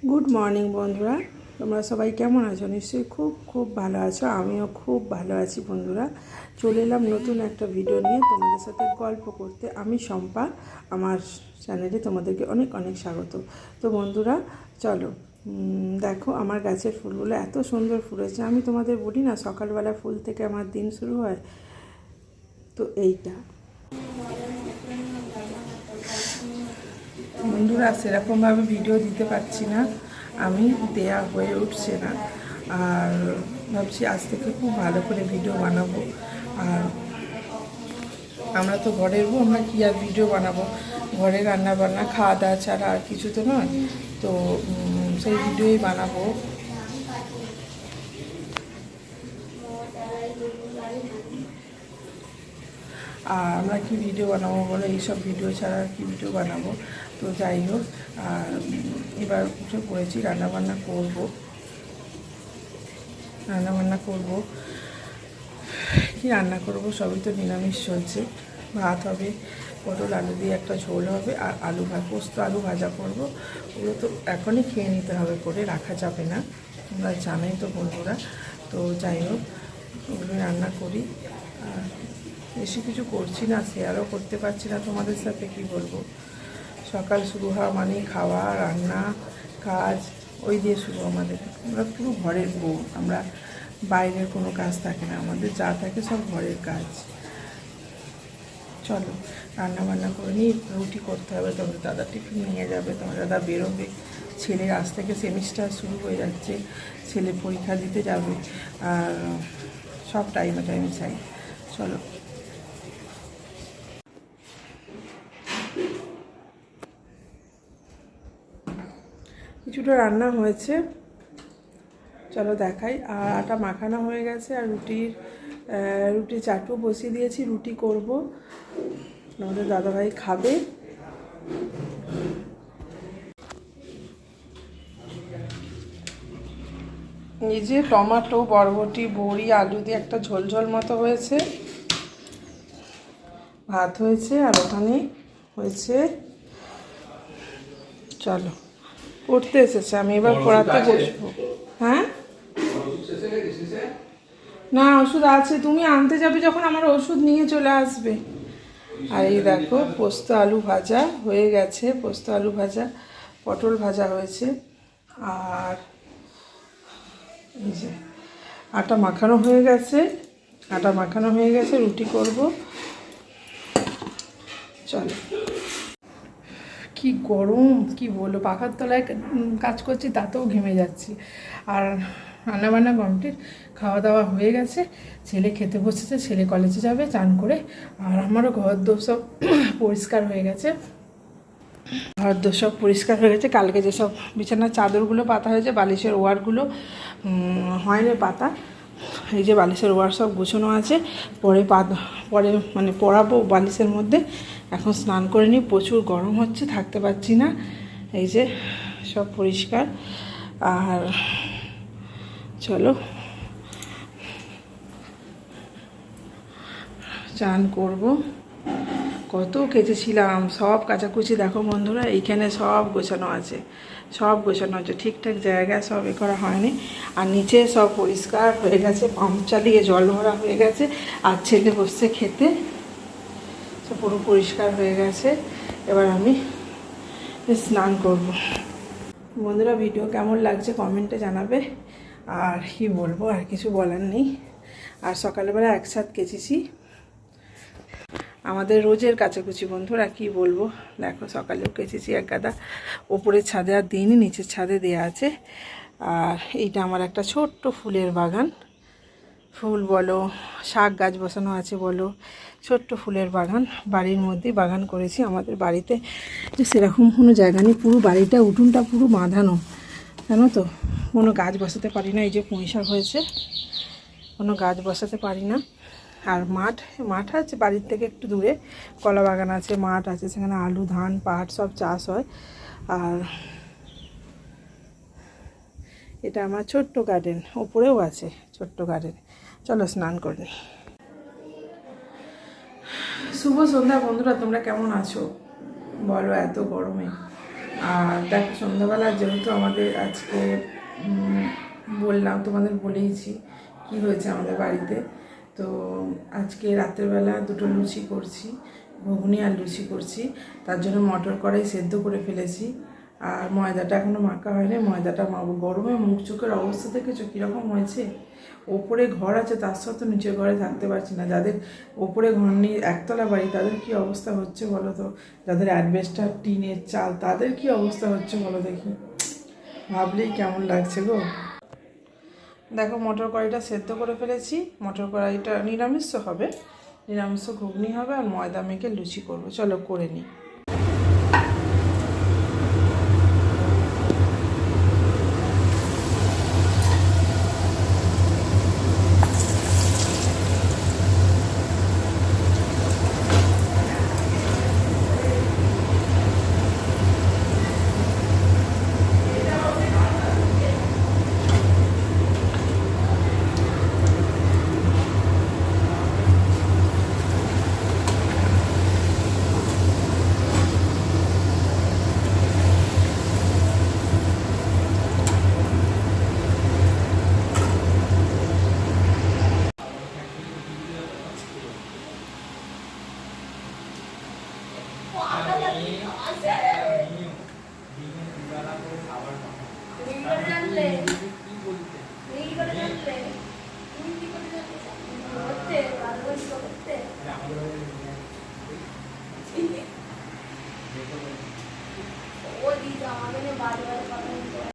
Good morning বন্ধুরা, তোমরা সবাই কেমন আছো? নিশ্চয়ই খুব খুব ভালো আছো। আমিও খুব ভালো আছি বন্ধুরা। চলে এলাম নতুন একটা ভিডিও নিয়ে তোমাদের সাথে গল্প করতে। আমি শম্পা, আমার চ্যানেলে তোমাদেরকে অনেক অনেক স্বাগত। তো বন্ধুরা চলো, দেখো আমার গাছের ফুলগুলো এত সুন্দর ফুলেছে। আমি তোমাদের বলি না, সকালবেলা ফুল থেকে আমার দিন শুরু হয়। তো এইটা বন্ধুরা, সেরকমভাবে ভিডিও দিতে পারছি না, আমি দেয়া হয়ে উঠছে না। আর ভাবছি আজ থেকে খুব ভালো করে ভিডিও বানাবো। আর আমরা তো ঘরের বউ, আমরা কী আর ভিডিও বানাবো? ঘরে রান্না বান্না খাওয়া দাওয়া ছাড়া আর কিছু তো নয়। তো সেই ভিডিওই বানাবো। আর আমরা কি ভিডিও বানাবো বলে, এইসব ভিডিও ছাড়া আর কি ভিডিও বানাবো? তো যাই হোক, আর এবার উঠে পড়েছি, রান্নাবান্না করবো। কি রান্না করব? সবই তো নিরামিষ চলছে। ভাত হবে, পটল আলু দিয়ে একটা ঝোল হবে, আর পোস্ত আলু ভাজা করবো। ওগুলো তো এখনই খেয়ে নিতে হবে, করে রাখা যাবে না, তোমরা জানোই তো বন্ধুরা। তো যাই হোক, ওগুলো রান্না করি। আর বেশি কিছু করছি না, শেয়ারও করতে পারছি না তোমাদের সাথে। কি বলবো, সকাল শুরু হওয়া মানে খাওয়া, রান্না, কাজ, ওই দিয়ে শুরু আমাদের। আমরা পুরো ঘরের বউ, আমরা বাইরের কোনো কাজ থাকে না আমাদের, যা থাকে সব ঘরের কাজ। চলো রান্না বান্না করে নিই। রুটি করতে হবে, তোমার দাদা টিফিন নিয়ে যাবে, তোমার দাদা বেরোবে। ছেলের আজ থেকে সেমিস্টার শুরু হয়ে যাচ্ছে, ছেলে পরীক্ষা দিতে যাবে। আর সব টাইমে চাই। চলো, কিছুটা রান্না হয়েছে, চলো দেখাই। আর আটা মাখানো হয়ে গেছে, আর রুটি চাটু বসিয়ে দিয়েছি, রুটি করব, আমাদের দাদাভাই খাবে। এই যে টমেটো, বরবটি, বড়ি, আলু দিয়ে একটা ঝোল মতো হয়েছে। ভাত হয়েছে, আর ওখানে হয়েছে। চলো, পড়তে এসেছে, আমি এবার পড়াতে বসবো। হ্যাঁ, না ওষুধ আছে, তুমি আনতে যাবে যখন আমার ওষুধ নিয়ে চলে আসবে। আর এই দেখো, পোস্ত আলু ভাজা হয়ে গেছে, পোস্ত আলু ভাজা, পটল ভাজা হয়েছে। আর এই যে আটা মাখানো হয়ে গেছে, রুটি করব। চলো, কি গরম, কি বলবো, পাখার তলায় কাজ করছি, তাতেও ঘেমে যাচ্ছি। আর রান্নাবান্না কমপ্লিট, খাওয়া দাওয়া হয়ে গেছে, ছেলে খেতে বসেছে, ছেলে কলেজে যাবে চান করে। আর আমারও ঘর দোর সব পরিষ্কার হয়ে গেছে। কালকে যেসব বিছানার চাদরগুলো পাতা হয়েছে, বালিশের ওয়ারগুলো হয়নি পাতা, এই যে বালিশের ওয়ার সব গুছানো আছে। পরে মানে পরাবো বালিশের মধ্যে। এখন স্নান করে নিই, প্রচুর গরম হচ্ছে, থাকতে পারছি না। এই যে সব পরিষ্কার। আর চলো চান করব। কত কেচেছিলাম, সব কাচাকুচি দেখো বন্ধুরা, এইখানে সব গোছানো আছে, ঠিকঠাক জায়গায় সব করা হয়নি। আর নিচে সব পরিষ্কার হয়ে গেছে, পাম্প চালিয়ে জল ভরা হয়ে গেছে। আর ছেলে বসছে খেতে, সব পুরো পরিষ্কার হয়ে গেছে। এবার আমি স্নান করব। বন্ধুরা, ভিডিও কেমন লাগছে কমেন্টে জানাবে। আর কি বলবো, আর কিছু বলার নেই। আর সকালবেলা একসাথে কেচেছি, আমাদের রোজের কাচাকুচি বন্ধুরা, কি বলবো। দেখো, সকালেও কেচেছি এক গাদা, ওপরের ছাদে আর দিইনি, নিচের ছাদে দেয়া আছে। আর এইটা আমার একটা ছোট্ট ফুলের বাগান, ফুল বলো, শাক গাছ বসানো আছে বলো, ছোট্ট ফুলের বাগান। বাড়ির মধ্যেই বাগান করেছি। আমাদের বাড়িতে সেরকম কোনো জায়গা নেই, পুরো বাড়িটা উঠোনটা পুরো বাঁধানো, জানো তো। কোনো গাছ বসাতে পারি না, এই যে পুঁই শাক হয়েছে, কোনো গাছ বসাতে পারি না। আর মাঠ আছে বাড়ির থেকে একটু দূরে, কলা বাগান আছে, মাঠ আছে, সেখানে আলু, ধান, পাট সব চাষ হয়। আর এটা আমার ছোট্ট গার্ডেন, ওপরেও আছে ছোট্ট গার্ডেন। চলো স্নান করে নিই। শুভ সন্ধ্যা বন্ধুরা, তোমরা কেমন আছো বলো এত গরমে? আর দেখো সন্ধ্যাবেলা যেহেতু আমাদের আজকে বললাম, তোমাদের বলেইছি কি হয়েছে আমাদের বাড়িতে। তো আজকে রাত্রেবেলা দুটো লুচি করছি, ঘুগনি আর লুচি করছি। তার জন্য মটর কড়াই সেদ্ধ করে ফেলেছি, আর ময়দাটা এখনও মাখা হয়নি, ময়দাটা মাখবো। গরমে মুখ চোখের অবস্থা দেখেছো কীরকম হয়েছে। ওপরে ঘর আছে তার সত্ত্বেও নিচের ঘরে থাকতে পারছি না। যাদের ওপরে ঘর নেই, একতলা বাড়ি, তাদের কি অবস্থা হচ্ছে বলো তো। যাদের অ্যাডভেস্টার টিনের চাল, তাদের কি অবস্থা হচ্ছে বলো দেখি। ভাবলেই কেমন লাগছে গো। দেখো মটর কড়াইটা সেদ্ধ করে ফেলেছি। মটর কড়াইটা নিরামিষ হবে, নিরামিষ ঘুগনি হবে, আর ময়দা মেখে লুচি করবো। চলো করে নিই।